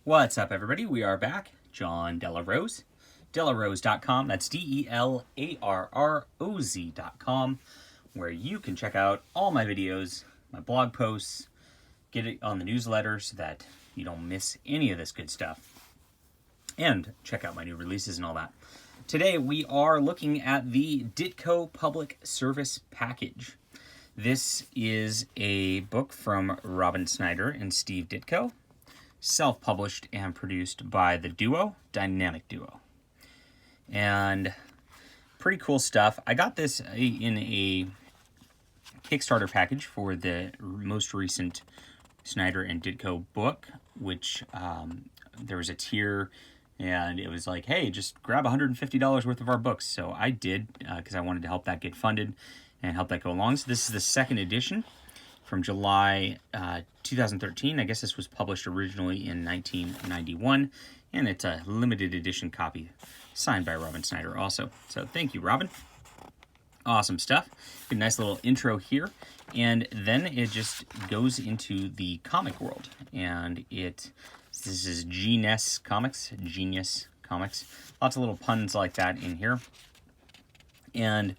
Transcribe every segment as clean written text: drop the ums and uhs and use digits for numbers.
What's up, everybody? We are back. John Delarose. Delarose.com. That's DELARROZ.com, where you can check out all my videos, my blog posts, get it on the newsletter so that you don't miss any of this good stuff, and check out my new releases and all that. Today, we are looking at the Ditko Public Service Package. This is a book from Robin Snyder and Steve Ditko, self-published and produced by the duo, Dynamic Duo. And pretty cool stuff. I got this in a Kickstarter package for the most recent Snyder and Ditko book, which there was a tier, and it was like, hey, just grab $150 worth of our books. So I did, because I wanted to help that get funded and help that go along. So this is the second edition from July 2013. I guess this was published originally in 1991, and it's a limited edition copy signed by Robin Snyder also. So thank you, Robin. Awesome stuff. A nice little intro here, and then it just goes into the comic world, and this is Genius Comics, lots of little puns like that in here. And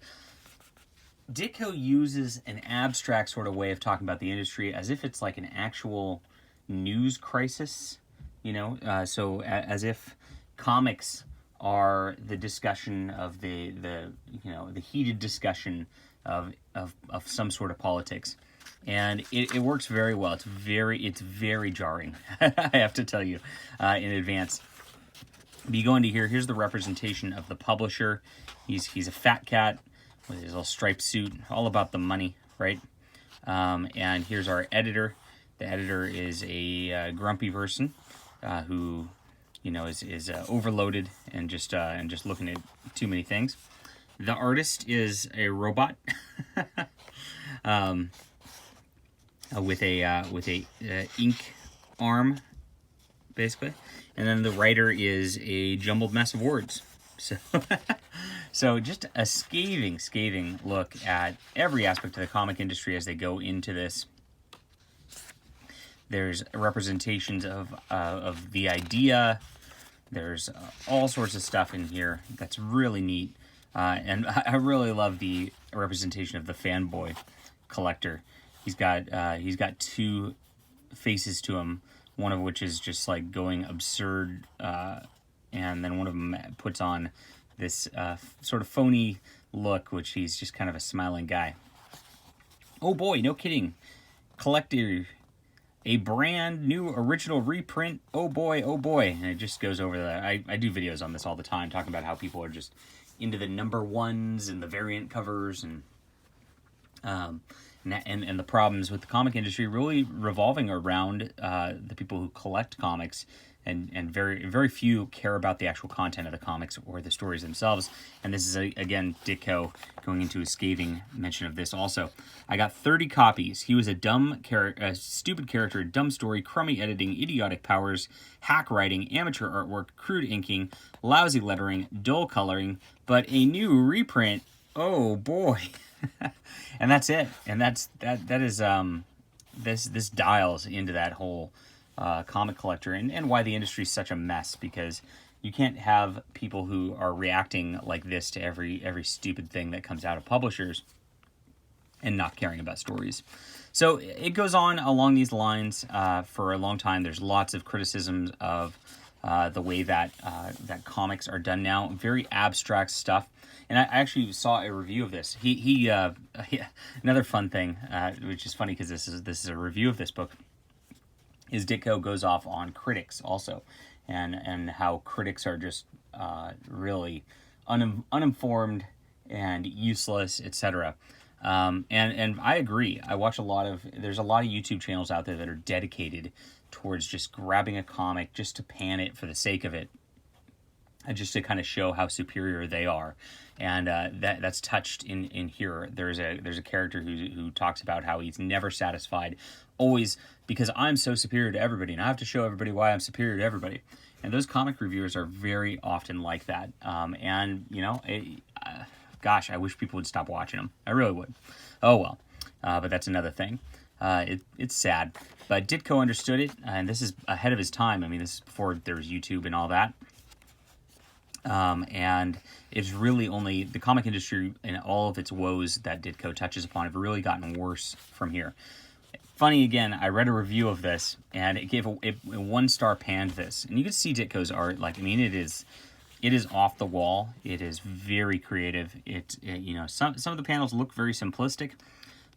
Ditko uses an abstract sort of way of talking about the industry as if it's like an actual news crisis, so as if comics are the discussion of the heated discussion of some sort of politics. And it works very well. It's very jarring, I have to tell you in advance. But you go into here, here's the representation of the publisher. He's a fat cat with his little striped suit, all about the money, right? And here's our editor. The editor is a grumpy person who, is overloaded and just looking at too many things. The artist is a robot with a ink arm, basically, and then the writer is a jumbled mess of words. So just a scathing look at every aspect of the comic industry as they go into this. There's representations of the idea. There's all sorts of stuff in here that's really neat. And I really love the representation of the fanboy collector. He's got two faces to him, one of which is just like going absurd, and then one of them puts on this sort of phony look, which he's just kind of a smiling guy. Oh boy, no kidding. Collector, a brand new original reprint. Oh boy. And it just goes over that. I do videos on this all the time, talking about how people are just into the number ones and the variant covers and the problems with the comic industry really revolving around the people who collect comics, and very few care about the actual content of the comics or the stories themselves. And this is, again, Ditko going into a scathing mention of this also. I got 30 copies. He was a stupid character, dumb story, crummy editing, idiotic powers, hack writing, amateur artwork, crude inking, lousy lettering, dull coloring, but a new reprint. Oh boy. And that's it. And that is this dials into that whole comic collector and why the industry is such a mess, because you can't have people who are reacting like this to every stupid thing that comes out of publishers and not caring about stories. So it goes on along these lines for a long time. There's lots of criticisms of the way that comics are done now. Very abstract stuff. And I actually saw a review of this. He another fun thing, which is funny because this is a review of this book, is Ditko goes off on critics also, and how critics are just really uninformed and useless, etc. And I agree. I watch there's a lot of YouTube channels out there that are dedicated towards just grabbing a comic just to pan it for the sake of it, and just to kind of show how superior they are. And that's touched in here. There's a character who talks about how he's never satisfied, always, because I'm so superior to everybody, and I have to show everybody why I'm superior to everybody. And those comic reviewers are very often like that. Gosh, I wish people would stop watching them. I really would. Oh well, but that's another thing. It's sad. But Ditko understood it, and this is ahead of his time. I mean, this is before there was YouTube and all that. And it's really only the comic industry and all of its woes that Ditko touches upon have really gotten worse from here. Funny again, I read a review of this, and it gave a 1-star panned this, and you can see Ditko's art. Like, I mean, it is off the wall. It is very creative. Some of the panels look very simplistic,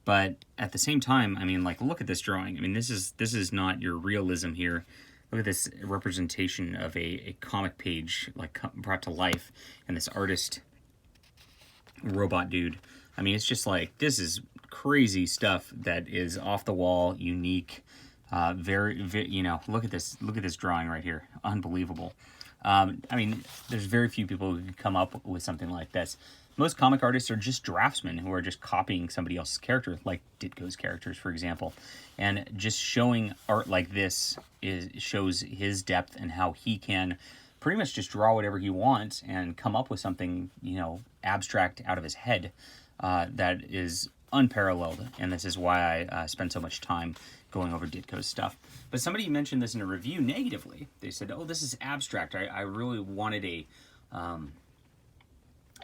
but at the same time, I mean, like, look at this drawing. I mean, this is not your realism here. Look at this representation of a comic page, like, brought to life, and this artist robot dude. I mean, it's just like, this is crazy stuff that is off the wall, unique, very, look at this drawing right here. Unbelievable. I mean, there's very few people who can come up with something like this. Most comic artists are just draftsmen who are just copying somebody else's character, like Ditko's characters, for example. And just showing art like this shows his depth and how he can pretty much just draw whatever he wants and come up with something, abstract out of his head that is unparalleled. And this is why I spend so much time going over Ditko's stuff. But somebody mentioned this in a review negatively. They said, "Oh, this is abstract. I really wanted a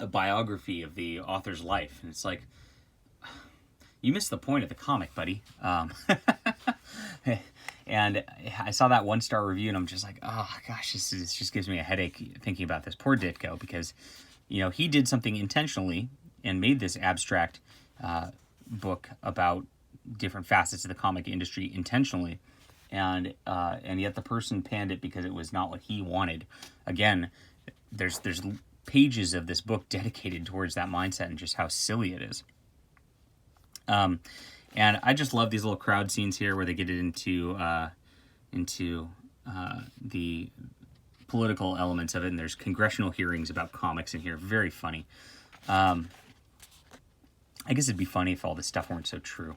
biography of the author's life." And it's like, you missed the point of the comic, buddy. And I saw that 1-star review, and I'm just like, oh gosh, this just gives me a headache thinking about this. Poor Ditko, because he did something intentionally and made this abstract book about different facets of the comic industry intentionally, and yet the person panned it because it was not what he wanted. Again, there's pages of this book dedicated towards that mindset and just how silly it is. And I just love these little crowd scenes here where they get it into the political elements of it, and there's congressional hearings about comics in here. Very funny. I guess it'd be funny if all this stuff weren't so true.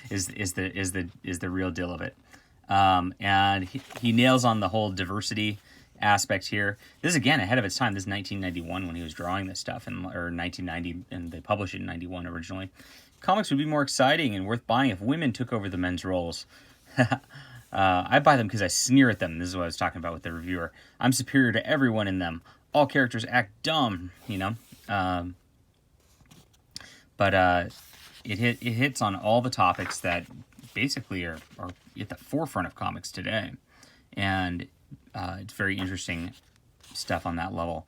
is the real deal of it. And he nails on the whole diversity aspect here. This is again ahead of its time. This is 1991 when he was drawing this stuff, or 1990, and they published it in 91 originally. Comics would be more exciting and worth buying if women took over the men's roles. I buy them because I sneer at them. This is what I was talking about with the reviewer. I'm superior to everyone in them. All characters act dumb, But it hits on all the topics that basically are at the forefront of comics today. And it's very interesting stuff on that level.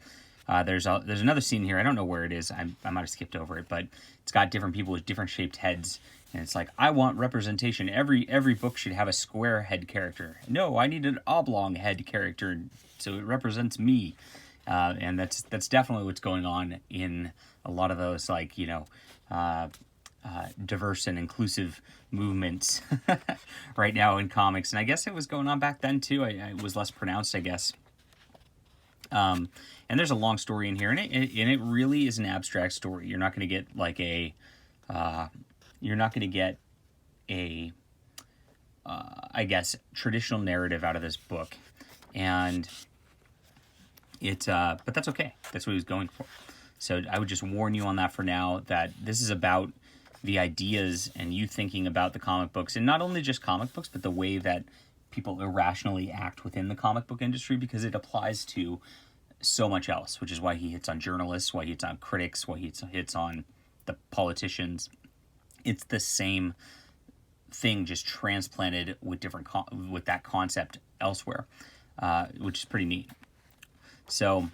There's another scene here. I don't know where it is. I might have skipped over it, but it's got different people with different shaped heads. And it's like, I want representation. Every book should have a square head character. No, I need an oblong head character so it represents me. And that's definitely what's going on in a lot of those, like, diverse and inclusive movements right now in comics. And I guess it was going on back then too. It was less pronounced, I guess. And there's a long story in here, and it really is an abstract story. You're not going to get like I guess, traditional narrative out of this book. And but that's okay. That's what he was going for. So I would just warn you on that for now, that this is about the ideas and you thinking about the comic books, and not only just comic books, but the way that people irrationally act within the comic book industry, because it applies to so much else, which is why he hits on journalists, why he hits on critics, why he hits on the politicians. It's the same thing, just transplanted with with that concept elsewhere, which is pretty neat. So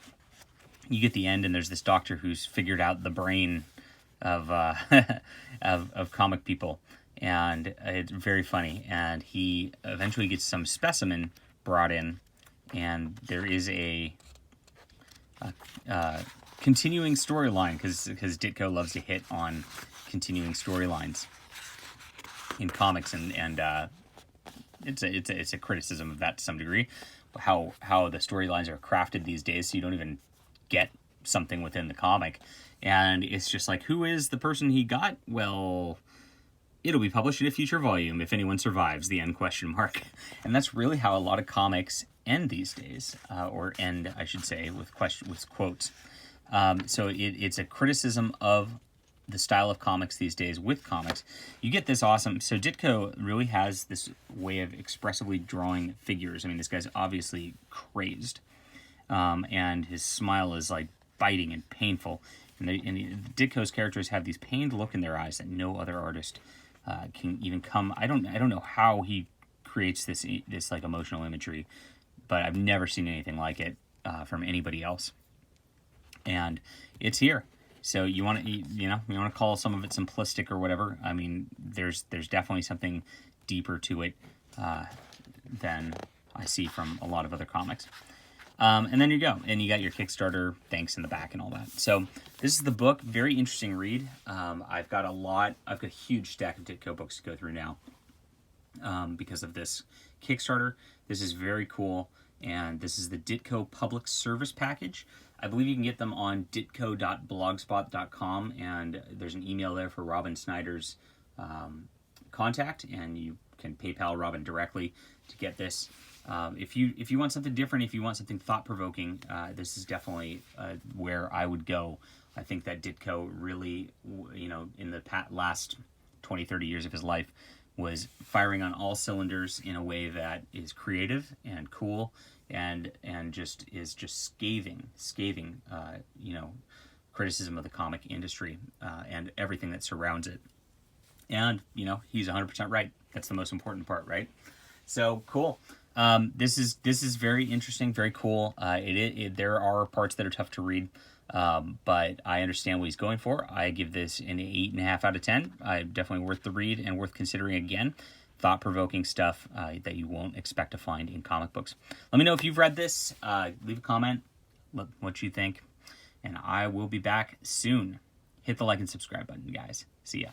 you get the end, and there's this doctor who's figured out the brain of of comic people, and it's very funny. And he eventually gets some specimen brought in, and there is a continuing storyline, because Ditko loves to hit on continuing storylines in comics, and it's a criticism of that to some degree, how the storylines are crafted these days, so you don't even get something within the comic. And it's just like, who is the person he got? Well, it'll be published in a future volume if anyone survives, the end question mark. And that's really how a lot of comics end these days, or end, I should say, with quotes. So it's a criticism of the style of comics these days with comics, you get this awesome. So Ditko really has this way of expressively drawing figures. I mean, this guy's obviously crazed, and his smile is like biting and painful. And Ditko's characters have these pained look in their eyes that no other artist can even come. I don't know how he creates this like emotional imagery, but I've never seen anything like it from anybody else. And it's here. So you want to call some of it simplistic or whatever. I mean, there's definitely something deeper to it than I see from a lot of other comics. And then you go, and you got your Kickstarter thanks in the back and all that. So this is the book. Very interesting read. I've got a huge stack of Ditko books to go through now because of this Kickstarter. This is very cool, and this is the Ditko Public Service Package. I believe you can get them on ditko.blogspot.com, and there's an email there for Robin Snyder's contact, and you can PayPal Robin directly to get this. If you want something different, if you want something thought-provoking, this is definitely where I would go. I think that Ditko really, in the last 20, 30 years of his life, was firing on all cylinders in a way that is creative and cool and just scathing, criticism of the comic industry and everything that surrounds it. And, he's 100% right. That's the most important part, right? So, cool. This is very interesting, very cool. There are parts that are tough to read, but I understand what he's going for. I give this an 8.5 out of 10. Definitely worth the read and worth considering again. Thought-provoking stuff that you won't expect to find in comic books. Let me know if you've read this. Leave a comment, what you think, and I will be back soon. Hit the like and subscribe button, guys. See ya.